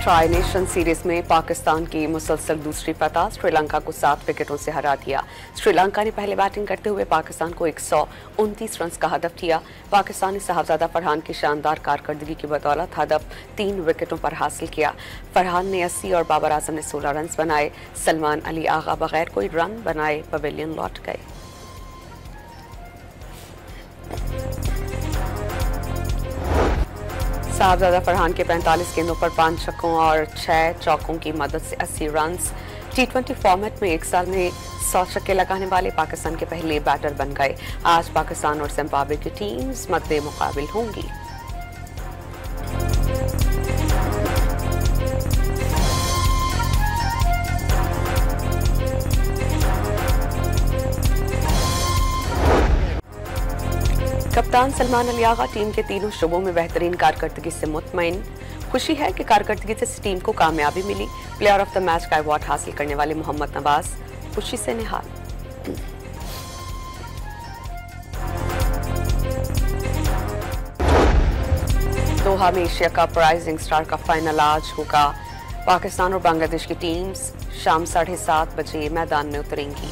Tri nation series में पाकिस्तान की मुसलसल दूसरी फतह, श्रीलंका को 7 विकेटों से हरा दिया। श्रीलंका ने पहले बैटिंग करते हुए पाकिस्तान को 129 रन का हदफ दिया। पाकिस्तानी साहबजादा फरहान की शानदार कारकर्दगी की बदौलत हदफ 3 विकेटों पर हासिल किया। फरहान ने 80 और बाबर आजम ने 16 रन बनाए। सलमान अली आगा बगैर कोई रन बनाए पवेलियन लौट गए। साहबजादा फरहान के 45 गेंदों पर 5 छक्कों और 6 चौकों की मदद से 80 रन। T20 फॉर्मेट में एक साल में 100 छक्के लगाने वाले पाकिस्तान के पहले बैटर बन गए। आज पाकिस्तान और जिम्बाब्वे की टीम्स मद्दे मुकाबिल होंगी। कप्तान सलमान अली आगा टीम के तीनों शुबों में बेहतरीन कारकर्दगी से मुतमईन। खुशी है कि कारकर्दगी से टीम को कामयाबी मिली। प्लेयर ऑफ द मैच का अवार्ड हासिल करने वाले मोहम्मद नवाज खुशी से निहाल। दोहा में एशिया कप राइजिंग स्टार का फाइनल आज होगा। पाकिस्तान और बांग्लादेश की टीम्स शाम 7:30 बजे मैदान में उतरेंगी।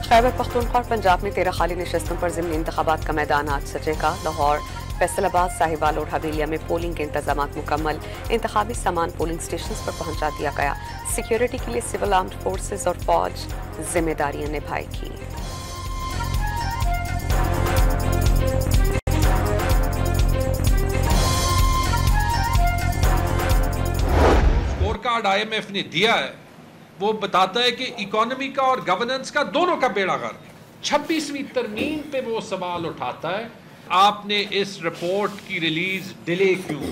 खैबर पख्तूनख्वा और पंजाब में 13 खाली नशस्तों पर ज़िमनी इंतखाबात का मैदान आज सजेगा। लाहौर, फैसलाबाद, साहिवाल और हवेलिया में पोलिंग के इंतजाम मुकम्मल। इंतखाबी सामान पोलिंग स्टेशन पर पहुंचा दिया गया। सिक्योरिटी के लिए सिविल आर्म्ड फोर्सेज और फौज जिम्मेदारियां निभाएगी। स्कोर कार्ड IMF ने दिया है, वो बताता है कि इकोनॉमी का और गवर्नेंस का दोनों का बेड़ा गर्क है। 26वीं तरमीम पे वो सवाल उठाता है, आपने इस रिपोर्ट की रिलीज डिले क्यों,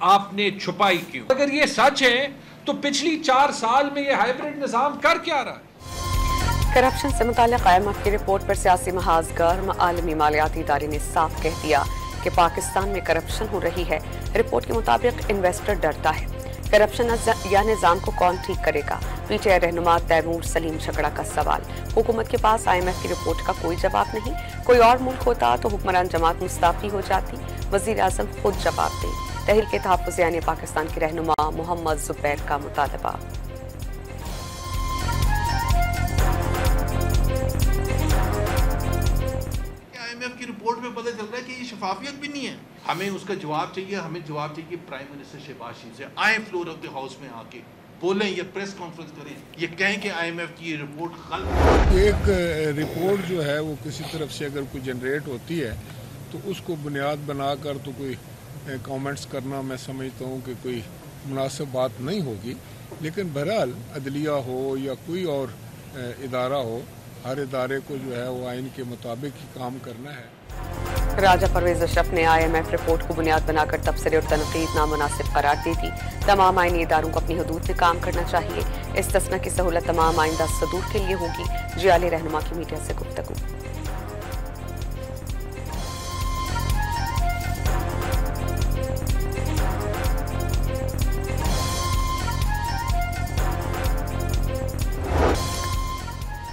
आपने छुपाई क्यों? अगर ये सच है तो पिछली 4 साल में ये हाइब्रिड निजाम कर क्या रहा है? करप्शन से मुताल्लिक़ IMF की रिपोर्ट पर सियासी महाज गर्म। आलमी मालियाती इदारे ने साफ कह दिया कि पाकिस्तान में करप्शन हो रही है। रिपोर्ट के मुताबिक इन्वेस्टर डरता है। करप्शन या निज़ाम को कौन ठीक करेगा? PTI रहनुमा तैमूर सलीम झगड़ा का सवाल। हुकूमत के पास IMF की रिपोर्ट का कोई जवाब नहीं। कोई और मुल्क होता तो हुक्मरान जमात मुस्ताफी हो जाती। वज़ीर आज़म खुद जवाब दें। तहरीक तहफ़्फ़ुज़ यानी पाकिस्तान के रहनुमा मोहम्मद ज़ुबैर का मुतालबा। IMF की रिपोर्ट में पता चल रहा है कि ये शफाफियत भी नहीं है। हमें उसका जवाब चाहिए। हमें जवाब चाहिए प्राइम मिनिस्टर शहबाज शरीफ से। आए फ्लोर ऑफ द हाउस में आके बोलें, ये प्रेस कॉन्फ्रेंस करें, ये कहें कि IMF की ये रिपोर्ट गलत। एक रिपोर्ट जो है वो किसी तरफ से अगर कोई जनरेट होती है तो उसको बुनियाद बनाकर तो कोई कमेंट्स करना मैं समझता हूँ कि कोई मुनासिब बात नहीं होगी। लेकिन बहरहाल अदलिया हो या कोई और इदारा हो, हर इदारे को जो है वो आइन के मुताबिक ही काम करना है। राजा परवेज अशरफ ने IMF रिपोर्ट को बुनियाद बनाकर तबसरे और तनकीद नामुनासिब करार दी थी। तमाम आईनी इदारों को अपनी हदूद में काम करना चाहिए। इस्तिस्ना की सहूलत तमाम आइंदा सदूर के लिए होगी। जियाली रहनुमा की मीडिया से गुफ्तगू।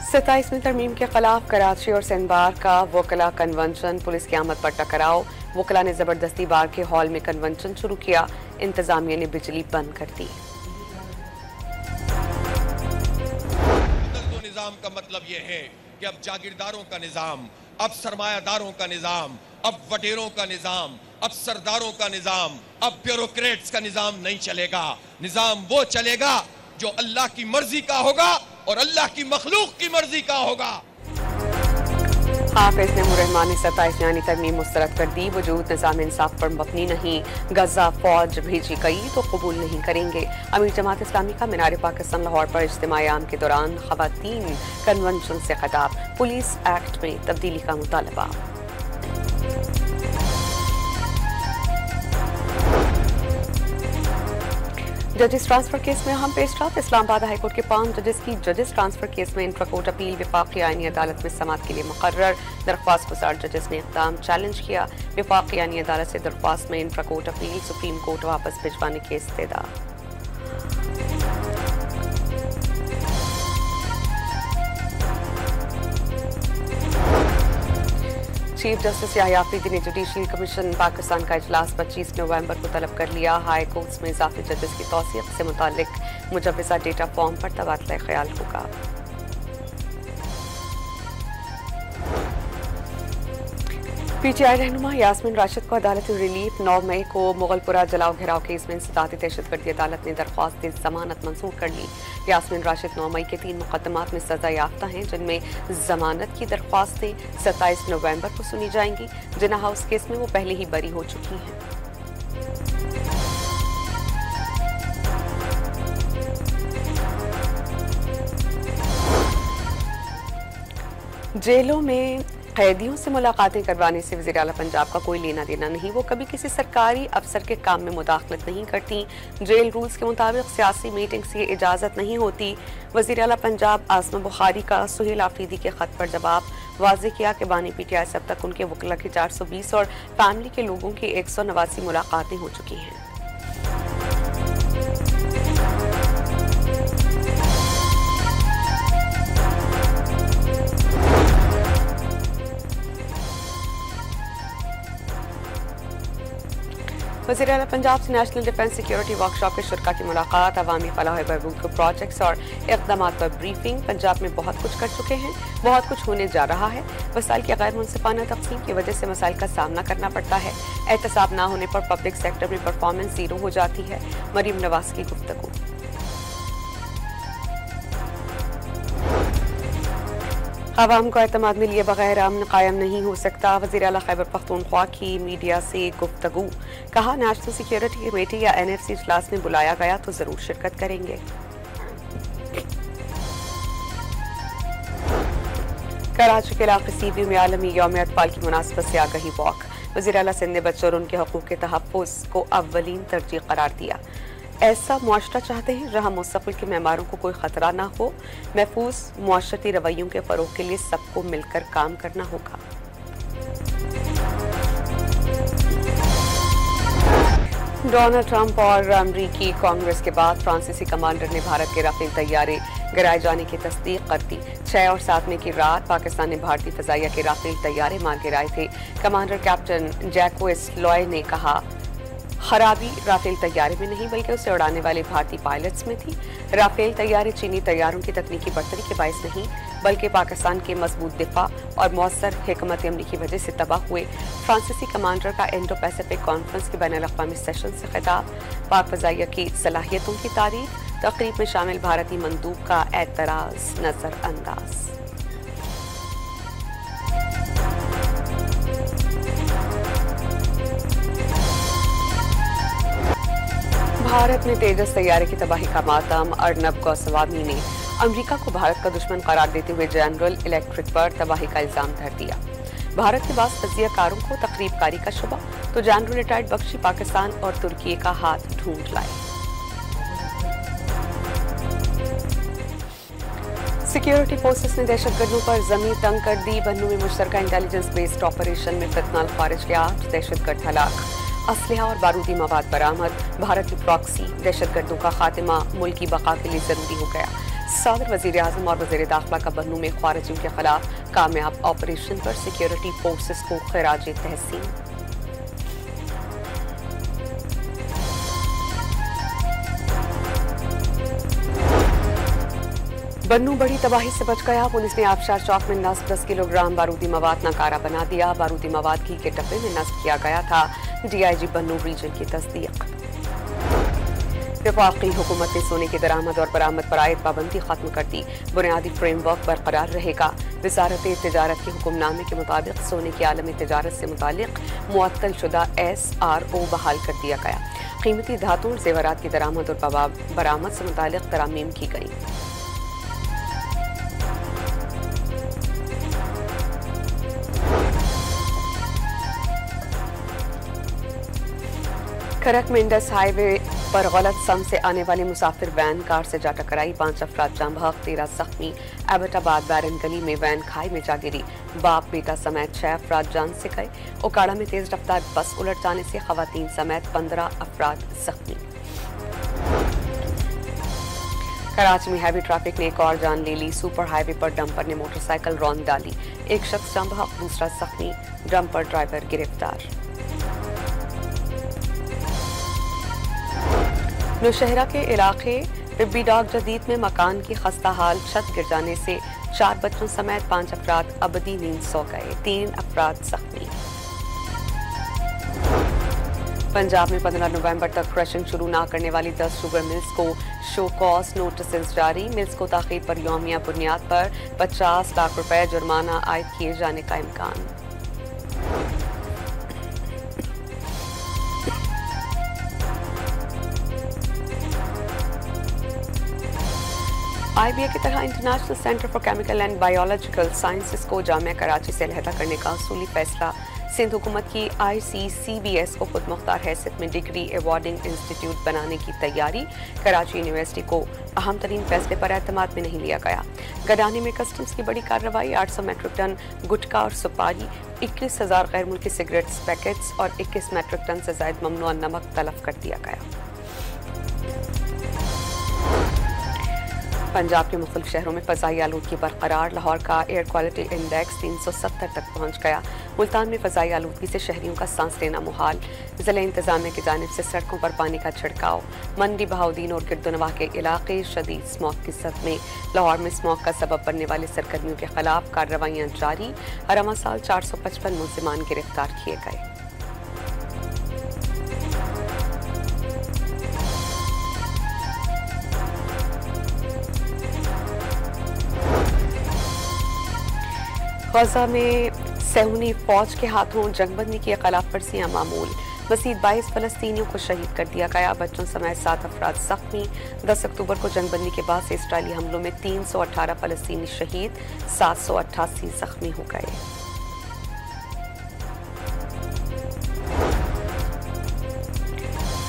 सत्ताईसवीं तरमीम के खिलाफ कराची और सिंध बार का वकला कन्वेंशन। पुलिस की आमद पर टकराव। वकला ने जबरदस्ती बार के हॉल में कन्वेंशन शुरू किया। इंतजामिया ने बिजली बंद कर दी। निजाम का मतलब यह है कि अब जागीरदारों का निजाम, अब सरमायादारों का निजाम, अब वडेरों का निजाम, अब सरदारों का निजाम, अब ब्यूरोक्रेट्स का निजाम नहीं चलेगा। निजाम वो चलेगा जो अल्लाह की मर्जी का होगा और अल्लाह की मखलूक की मर्जी का होगा। हाफिज रहमान ने 27 यानी तरमीम मुस्तरद कर दी। वजूद निज़ाम इंसाफ पर मबनी नहीं। गजा फौज भेजी गई तो कबूल नहीं करेंगे। अमीर जमात इस्लामी का मीनार पाकिस्तान लाहौर पर इज्तिमाई आम के दौरान खवातीन कन्वेंशन से खिताब। पुलिस एक्ट में तब्दीली का मुतालबा। जजेस ट्रांसफर केस में अहम पेशरफ। इस्लामाबाद हाईकोर्ट के 5 जजेस की जजेस ट्रांसफर केस में इंट्रा कोर्ट अपील वफाकी आईनी अदालत में समाअत के लिए मुकर्रर। दरख्वास्त गुजार जजेस ने इक़दाम चैलेंज किया। वफाकी आईनी अदालत से दरख्वास्त में intra court appeal supreme court वापस भिजवाने के इस्तेदा। चीफ जस्टिस याह्या अफरीदी ने जुडिशल कमीशन पाकिस्तान का इजलास 25 नवंबर को तलब कर लिया। हाई कोर्ट्स में इजाफी जजेस की तौसीक से मुतालिक मुजव्वज़ा डेटा फॉर्म पर तबादला ख्याल होगा। पीटीआई रहनुमा यास्मीन राशिद को अदालती रिलीफ 9 मई को मुगलपुरा जलाओ घिराव केस में इंसदादी दहशतगर्दी अदालत ने दरख्वास्त जमानत मंजूर कर ली। यास्मीन राशिद 9 मई के 3 मुकदमात में सजा याफ्ता हैं, जिनमें जमानत की दरख्वास्तें 27 नवंबर को सुनी जाएंगी। जिन्ना हाउस केस में वो पहले ही बरी हो चुकी हैं। जेलों में कैदियों से मुलाकातें करवाने से वज़ीर आला पंजाब का कोई लेना देना नहीं। वो कभी किसी सरकारी अफसर के काम में मुदाखलत नहीं करती। जेल रूल्स के मुताबिक सियासी मीटिंग्स की इजाज़त नहीं होती। वज़ीर आला पंजाब आसमा बुखारी का सुहेल आफरीदी के खत पर जवाब वाज़ेह किया कि बानी पीटीआई से अब तक उनके वकला की 420 और फैमिली के लोगों की 189 मुलाकातें हो चुकी हैं। वज़ीर आला पंजाब से नेशनल डिफेंस सिक्योरिटी वर्कशॉप के शुरा की मुलाकात, अवामी फलाह बहबूद के प्रोजेक्ट्स और इक़दाम पर ब्रीफिंग। पंजाब में बहुत कुछ कर चुके हैं, बहुत कुछ होने जा रहा है। वसाइल की गैर मुनसिफाना तकसीम की वजह से मसाइल का सामना करना पड़ता है। एहतसाब ना होने पर पब्लिक सेक्टर में परफॉर्मेंस जीरो हो जाती है। मरीम नवाज की गुफ्तगू। अवाम को एतमाद में लिए बगैर अमन कायम नहीं हो सकता। वज़ीर आला खैबर पख्तूनख्वा की मीडिया से गुफ्तगू। कहा, नेशनल सिक्योरिटी कमेटी या NFC इजलास में बुलाया गया तो जरूर शिरकत करेंगे। कराची के इलाके CBU में आलमी यौम अतफाल की मुनासबत से आगही वॉक। वज़ीर आला सिंध ने बच्चों और उनके हकूक़ के तहफ़्फ़ुज़ को अव्वलीन तरजीह करार दिया। ऐसा मुआशरा चाहते हैं जहां मुस्तक़बिल के मेहमारों को कोई खतरा ना हो। महफूज मुआशरती रवैयों के फ़रोग़ के लिए सबको मिलकर काम करना होगा। डोनाल्ड ट्रंप और अमरीकी कांग्रेस के बाद फ्रांसीसी कमांडर ने भारत के राफेल तैयारे गिराए जाने की तस्दीक कर दी। 6 और 7 मई की रात पाकिस्तान ने भारतीय फ़ज़ाइया के राफेल तैयारे मार गिराए थे। कमांडर कैप्टन जैकोस लॉय ने कहा, खराबी राफेल तैयारे में नहीं बल्कि उसे उड़ाने वाले भारतीय पायलट्स में थी। राफेल तैयारे चीनी तैयारों की तकनीकी बढ़तरी के बायस नहीं बल्कि पाकिस्तान के मजबूत दिफा और मौसर हिकमत अमली की वजह से तबाह हुए। फ्रांसीसी कमांडर का इंडो पैसिफिक कॉन्फ्रेंस के बैनुल-अक़वामी सेशन से खिताब। पाक फ़ज़ाइया की सलाहियतों की तारीफ। तक़रीब में शामिल भारतीय मंदूब का एतराज़ नज़रअंदाज। भारत में तेजस तैयारे की तबाही का मातम। अर्नब गोस्वामी ने अमेरिका को भारत का दुश्मन करार देते हुए जनरल इलेक्ट्रिक पर तबाही का इल्जाम धर दिया। भारत के बाद तजियाकारों को तकरीबकारी का शुबा तो जनरल रिटायर्ड बख्शी पाकिस्तान और तुर्की का हाथ ढूंढ लाए। सिक्योरिटी फोर्सेस ने दहशतगर्दों पर जमीन तंग कर दी। बन्नू में मुश्तरका इंटेलिजेंस बेस्ड ऑपरेशन में फितनाल खारिज के 8 दहशतगर्द हलाक। असलहा और बारूदी मवाद बरामद। भारत की प्रॉक्सी दहशतगर्दों का खात्मा मुल्क की बका के लिए जरूरी हो गया। सदर वजीर आजम और वजीर दाखिला का बन्नू में खारिजियों के खिलाफ कामयाब ऑपरेशन पर सिक्योरिटी फोर्सेस को खिराज तहसीन। बन्नू बड़ी तबाही से बच गया। पुलिस ने आबशार चौक में नस्ब 10 किलोग्राम बारूदी मवाद नाकारा बना दिया। बारूदी मवाद घी के डब्बे में नस्ब किया गया था। DIG बन्नू रीजन की तस्दीक। वफाकी हुकूमत ने सोने की दरामद और बरामद पर आयद पाबंदी खत्म कर दी। बुनियादी फ्रेमवर्क बरकरार रहेगा। वजारत तिजारत के हुक्मनामे के मुताबिक सोने की आलमी तिजारत से मुतालिक मुअत्तल शुदा SRO बहाल कर दिया गया। कीमती धातु और जेवरात की दरामद और बरामद से मुतालिक तरामीम की गई। खरक में इंडस हाईवे पर गलत सम से आने वाली मुसाफिर वैन कार से जा टकराई। 5 अफराद जाम बहक, 13 जख्मी। एबटाबाद बैरन गली में वैन खाई में जा गिरी। बाप बेटा समेत 6 अफराद जान से गए। ओकाड़ा में तेज रफ्तार बस उलट जाने से खवातीन समेत 15 अफराद जख्मी। कराची में हैवी ट्रैफिक ने एक और जान ले ली। सुपर हाईवे पर डंपर ने मोटरसाइकिल रौंद डाली, एक शख्स जान बहक, दूसरा जख्मी, डंपर ड्राइवर गिरफ्तार। नौशहरा के इलाके बिब्बी डॉग जदीद में मकान की खस्ता हाल छत गिर जाने से 4 बच्चों समेत 5 अफराद अबदी नींद सो गए, 3 अफराद जख्मी। पंजाब में 15 नवंबर तक क्रशिंग शुरू न करने वाली 10 शुगर मिल्स को शो कॉज नोटिस जारी। मिल्स को ताखीर पर यौमिया बुनियाद पर 50 लाख रुपए जुर्माना आयद किए जाने का इम्कान। IBA की तरह international centre for chemical and biological sciences को जामिया कराची से अलहदा करने का असूली फैसला। सिंध हुकूमत की ICCBS को खुद मुख्तार हैसियत में डिग्री अवार्डिंग इंस्टीट्यूट बनाने की तैयारी। कराची यूनिवर्सिटी को अहम तरीन फैसले पर एतमाद में नहीं लिया गया। गडानी में कस्टम्स की बड़ी कार्रवाई, 800 मेट्रिक टन गुटखा और सुपारी, 21,000 गैर मुल्की सिगरेट्स पैकेट्स और 21 मेट्रिक टन से ज्यादा ममनुआ नमक तलब कर दिया गया। पंजाब के मुख्तलिफ शहरों में फ़ज़ाई आलूदगी बरकरार। लाहौर का एयर क्वालिटी इंडेक्स 370 तक पहुँच गया। मुल्तान में फ़ज़ाई आलूदगी से शहरियों का सांस लेना मुहाल। ज़िला इंतज़ामिया की जानिब से सड़कों पर पानी का छिड़काव। मंडी, बहाउद्दीन और गिरदुनवाह के इलाके शदीद स्मॉग की सद में। लाहौर में स्मॉग का सबब बनने वाले सरगर्मियों के खिलाफ कार्रवाइयाँ जारी। हरमा साल 455 मुलजिमान गिरफ्तार किए गए। गजा में सहूनी फौज के हाथों जंगबंदी की खिलाफ वर्जियां मामूल। मज़ीद 22 फलस्तीनियों को शहीद कर दिया गया, बच्चों समेत 7 अफराद जख्मी। 10 अक्टूबर को जंगबंदी के बाद से इसराइली हमलों में 318 फलस्तीनी शहीद, 788 जख्मी हो गए।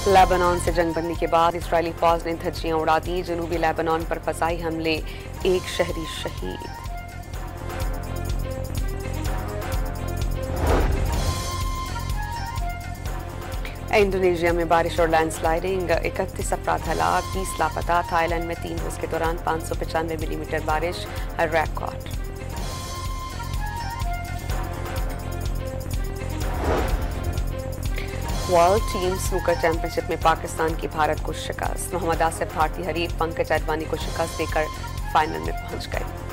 लेबनान से जंगबंदी के बाद इसराइली फौज ने धज्जियां उड़ा दी। जनूबी लेबनान पर फ़ज़ाई हमले, एक शहरी शहीद। इंडोनेशिया में बारिश और लैंडस्लाइडिंग, 31 अफराद हलाक, 20 लापता। थाईलैंड में 3 रोज के दौरान 595 मिलीमीटर बारिश record. World team snooker championship में पाकिस्तान की भारत को शिकस्त। मोहम्मद आसिफ भारतीय हरीफ पंकज अडवाणी को शिकस्त देकर फाइनल में पहुंच गए।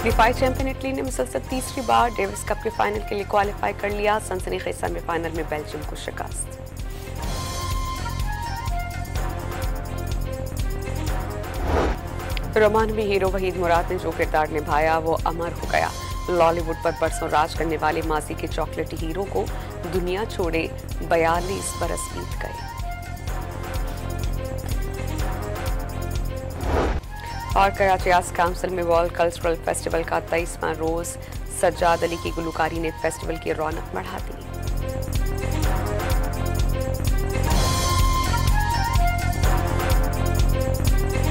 फीफा चैंपियन इटली ने मुसलसल तीसरी बार डेविस कप के फाइनल के लिए क्वालिफाई कर लिया। सनसनीखेज सेमीफाइनल में बेल्जियम को शिकस्त। रोमानवी हीरो वहीद मुराद ने जो किरदार निभाया वो अमर हो गया। लॉलीवुड पर बरसों राज करने वाले माजी के चॉकलेटी हीरो को दुनिया छोड़े 42 बरस बीत गए। और कराची आर्ट्स काउंसिल में वर्ल्ड कल्चरल फेस्टिवल का 23वां रोज सज्जाद अली की गुलकारी ने फेस्टिवल की रौनक बढ़ा दी।